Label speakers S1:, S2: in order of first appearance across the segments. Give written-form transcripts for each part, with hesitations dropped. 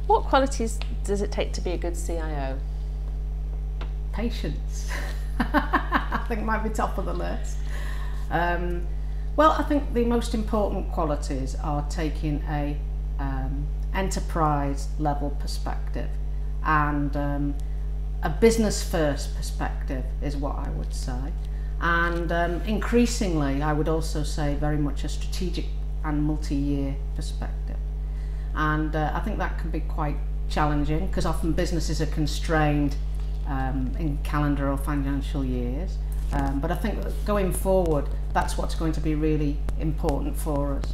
S1: What qualities does it take to be a good CIO?
S2: Patience. I think might be top of the list. Well, I think the most important qualities are taking a enterprise level perspective and a business first perspective is what I would say, and increasingly I would also say very much a strategic and multi-year perspective, and I think that can be quite challenging because often businesses are constrained in calendar or financial years, but I think that going forward that's what's going to be really important for us.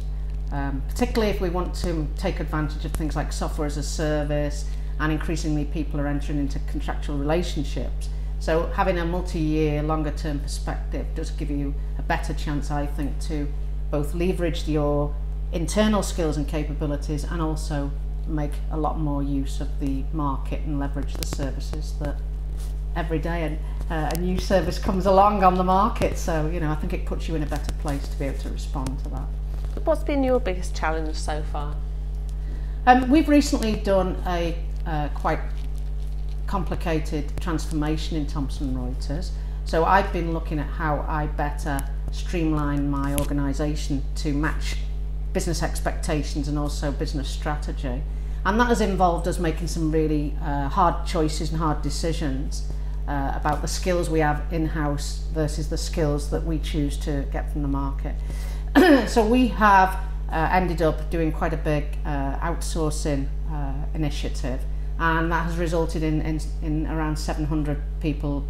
S2: Particularly if we want to take advantage of things like software as a service, and increasingly people are entering into contractual relationships. So having a multi-year, longer-term perspective does give you a better chance, I think, to both leverage your internal skills and capabilities and also make a lot more use of the market and leverage the services that every day a new service comes along on the market. So, you know, I think it puts you in a better place to be able to respond to that.
S1: What's been your biggest challenge so far?
S2: We've recently done a quite complicated transformation in Thomson Reuters. So I've been looking at how I better streamline my organisation to match business expectations and also business strategy. And that has involved us making some really hard choices and hard decisions about the skills we have in-house versus the skills that we choose to get from the market. So we have ended up doing quite a big outsourcing initiative, and that has resulted in around 700 people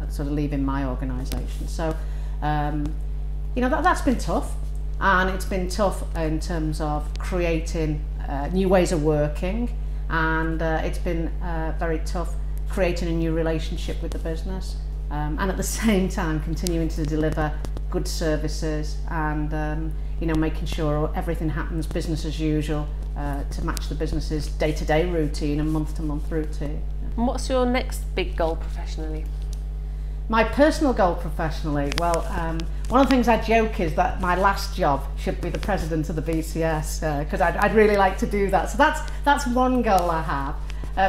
S2: sort of leaving my organisation. So you know, that's been tough, and it's been tough in terms of creating new ways of working, and it's been very tough creating a new relationship with the business, and at the same time continuing to deliver good services and you know, making sure everything happens business as usual to match the business's day-to-day routine and month-to-month routine.
S1: And what's your next big goal professionally?
S2: My personal goal professionally, well, one of the things I joke is that my last job should be the president of the BCS, because I'd really like to do that. So that's one goal I have.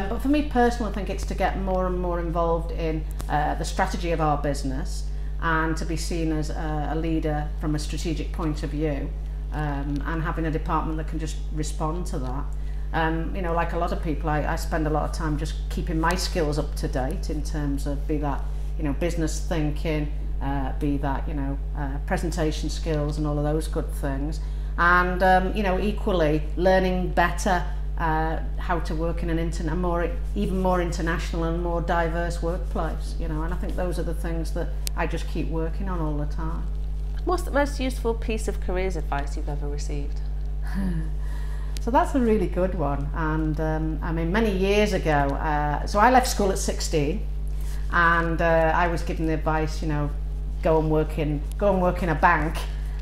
S2: But for me personally, I think it's to get more and more involved in the strategy of our business and to be seen as a leader from a strategic point of view, and having a department that can just respond to that. You know, like a lot of people, I spend a lot of time just keeping my skills up to date in terms of be that, you know, business thinking, be that, you know, presentation skills and all of those good things, and you know, equally learning better how to work in an even more international and more diverse workplace, you know, and I think those are the things that I just keep working on all the time.
S1: What's the most useful piece of careers advice you've ever received?
S2: So that's a really good one, and I mean, many years ago, so I left school at 16, and I was given the advice, you know, go and work in a bank,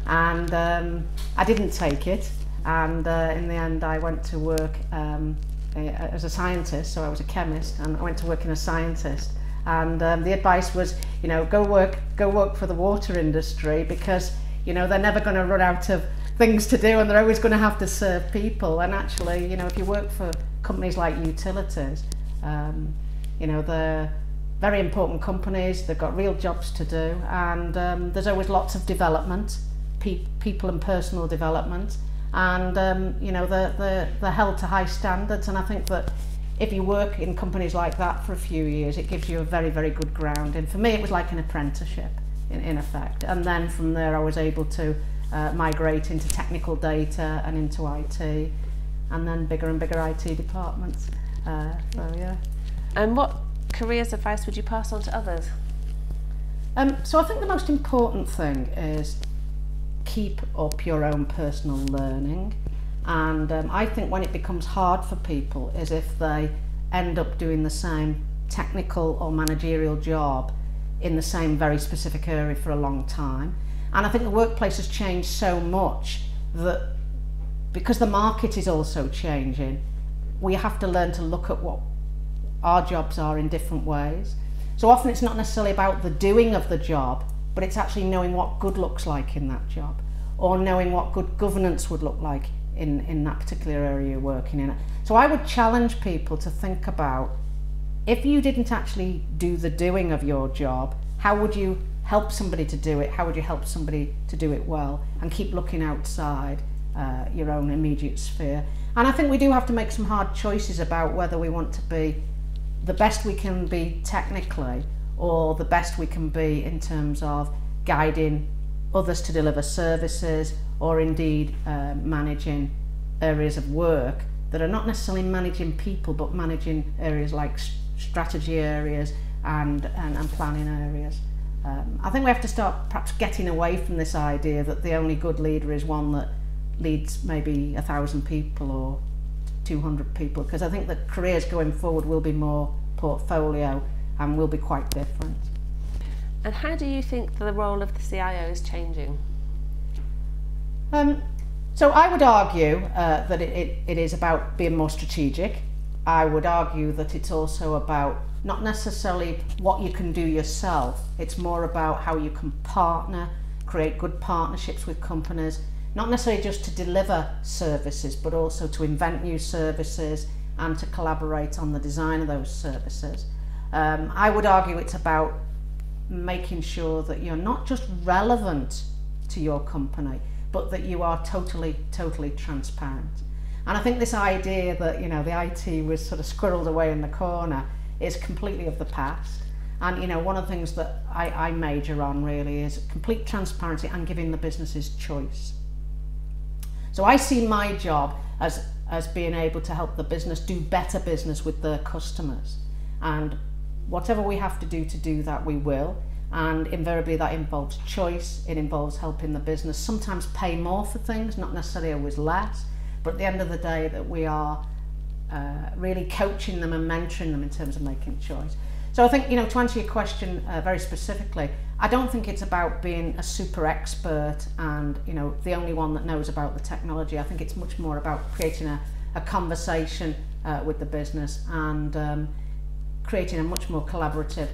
S2: and I didn't take it. And in the end I went to work as a scientist, so I was a chemist, and I went to work in a scientist, and the advice was, you know, go work for the water industry, because, you know, they're never going to run out of things to do and they're always going to have to serve people. And actually, you know, if you work for companies like utilities, you know, they're very important companies, they've got real jobs to do, and there's always lots of development, people and personal development. And you know, they're held to high standards, and I think that if you work in companies like that for a few years, it gives you a very, very good ground. And for me, it was like an apprenticeship in effect. And then from there, I was able to migrate into technical data and into IT, and then bigger and bigger IT departments. So yeah.
S1: And what careers advice would you pass on to others?
S2: So I think the most important thing is keep up your own personal learning, and I think when it becomes hard for people is if they end up doing the same technical or managerial job in the same very specific area for a long time. And I think the workplace has changed so much that because the market is also changing, we have to learn to look at what our jobs are in different ways. So often it's not necessarily about the doing of the job, but it's actually knowing what good looks like in that job, or knowing what good governance would look like in that particular area you're working in. So I would challenge people to think about, if you didn't actually do the doing of your job, how would you help somebody to do it? How would you help somebody to do it well? And keep looking outside your own immediate sphere. And I think we do have to make some hard choices about whether we want to be the best we can be technically, or the best we can be in terms of guiding others to deliver services, or indeed managing areas of work that are not necessarily managing people, but managing areas like strategy areas and planning areas. I think we have to start perhaps getting away from this idea that the only good leader is one that leads maybe 1,000 people or 200 people, because I think that careers going forward will be more portfolio and will be quite different.
S1: And how do you think the role of the CIO is changing?
S2: So I would argue that it is about being more strategic. I would argue that it's also about not necessarily what you can do yourself, it's more about how you can partner, create good partnerships with companies, not necessarily just to deliver services, but also to invent new services and to collaborate on the design of those services. I would argue it's about making sure that you're not just relevant to your company, but that you are totally transparent. And I think this idea that, you know, the IT was sort of squirreled away in the corner is completely of the past. And, you know, one of the things that I major on really is complete transparency and giving the businesses choice. So I see my job as being able to help the business do better business with their customers. And whatever we have to do that, we will. And invariably that involves choice, it involves helping the business sometimes pay more for things, not necessarily always less, but at the end of the day that we are really coaching them and mentoring them in terms of making choice. So I think, you know, to answer your question very specifically, I don't think it's about being a super expert and, you know, the only one that knows about the technology. I think it's much more about creating a conversation with the business and creating a much more collaborative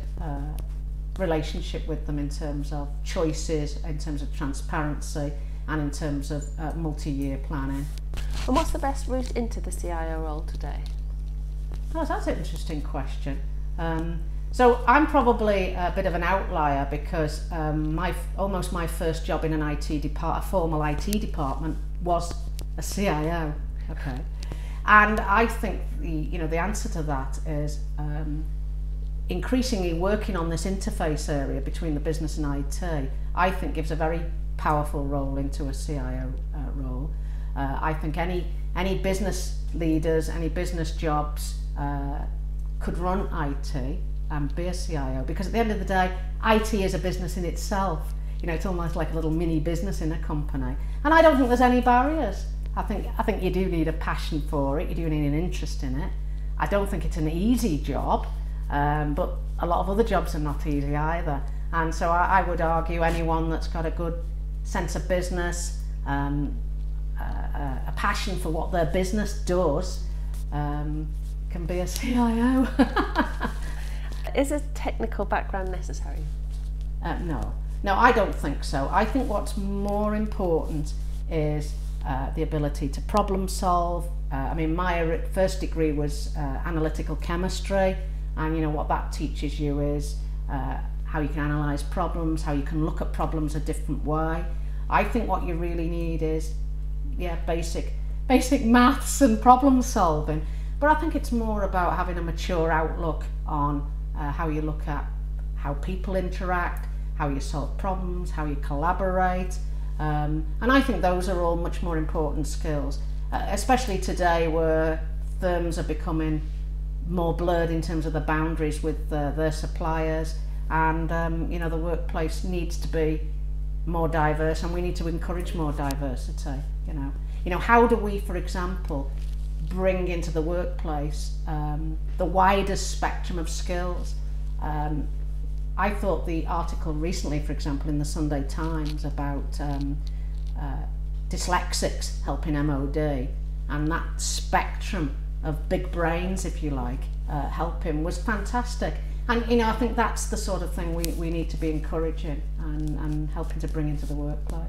S2: relationship with them in terms of choices, in terms of transparency, and in terms of multi-year planning.
S1: And what's the best route into the CIO role today?
S2: Oh, that's an interesting question. So I'm probably a bit of an outlier because almost my first job in a formal IT department was a CIO. Okay, and I think the answer to that is increasingly working on this interface area between the business and IT. I think gives a very powerful role into a CIO role. I think any business leaders, any business jobs could run IT and be a CIO, because at the end of the day, IT is a business in itself. You know, it's almost like a little mini business in a company. And I don't think there's any barriers. I think you do need a passion for it, you do need an interest in it. I don't think it's an easy job, but a lot of other jobs are not easy either. And so I would argue anyone that's got a good sense of business, a passion for what their business does, can be a CIO.
S1: Is a technical background necessary?
S2: No, I don't think so. I think what's more important is the ability to problem solve. I mean, my first degree was analytical chemistry, and you know what that teaches you is how you can analyse problems, how you can look at problems a different way. I think what you really need is, yeah, basic maths and problem solving. But I think it's more about having a mature outlook on how you look at how people interact, how you solve problems, how you collaborate. And I think those are all much more important skills, especially today where firms are becoming more blurred in terms of the boundaries with their suppliers, and you know, the workplace needs to be more diverse, and we need to encourage more diversity. You know, how do we, for example, bring into the workplace the widest spectrum of skills? I thought the article recently, for example, in the Sunday Times about dyslexics helping MOD, and that spectrum of big brains, if you like, helping was fantastic. And you know, I think that's the sort of thing we need to be encouraging and helping to bring into the workplace.